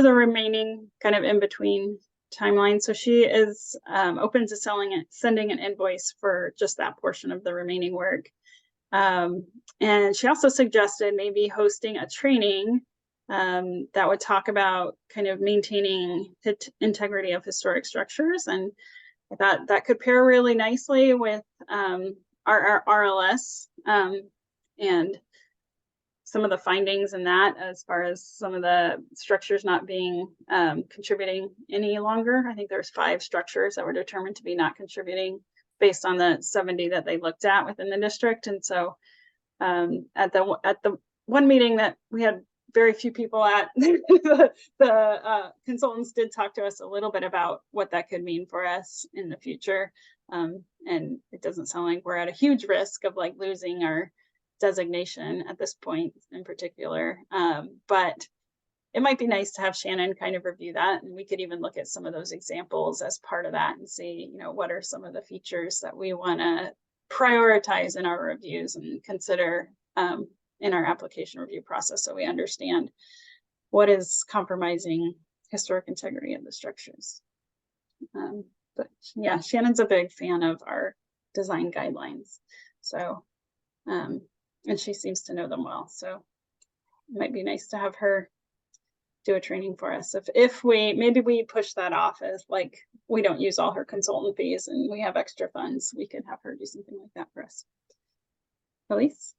the remaining kind of in between timeline. So she is, open to sending an invoice for just that portion of the remaining work. And she also suggested maybe hosting a training that would talk about kind of maintaining the integrity of historic structures. And I thought that could pair really nicely with our RLS and some of the findings in that, as far as some of the structures not being contributing any longer. I think there's 5 structures that were determined to be not contributing based on the 70 that they looked at within the district. And so at the one meeting that we had very few people at, the consultants did talk to us a little bit about what that could mean for us in the future. And it doesn't sound like we're at a huge risk of like losing our designation at this point in particular. But it might be nice to have Shannon kind of review that, and we could even look at some of those examples as part of that and see, what are some of the features that we want to prioritize in our reviews and consider in our application review process, so we understand what is compromising historic integrity of the structures. But yeah, Shannon's a big fan of our design guidelines. So, and she seems to know them well. So it might be nice to have her do a training for us. If maybe we push that off as like, we don't use all her consultant fees and we have extra funds, we could have her do something like that for us. Elise?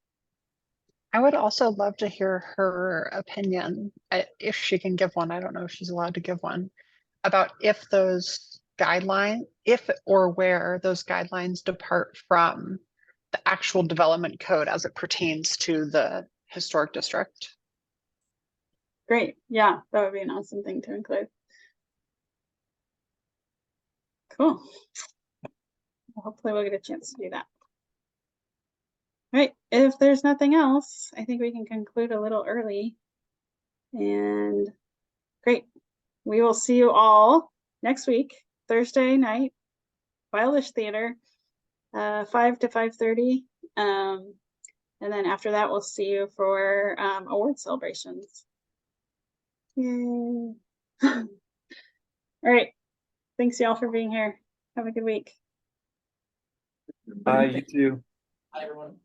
I would also love to hear her opinion, if she can give one. I don't know if she's allowed to give one, about if those guidelines, if or where those guidelines depart from the actual development code as it pertains to the historic district. Great. Yeah, that would be an awesome thing to include. Cool. Well, hopefully we'll get a chance to do that. All right, if there's nothing else, I think we can conclude a little early. And great. We will see you all next week, Thursday night, Wildish Theater, 5 to 5:30. And then after that, we'll see you for award celebrations. Yay. All right. Thanks y'all for being here. Have a good week. You too. Hi, everyone.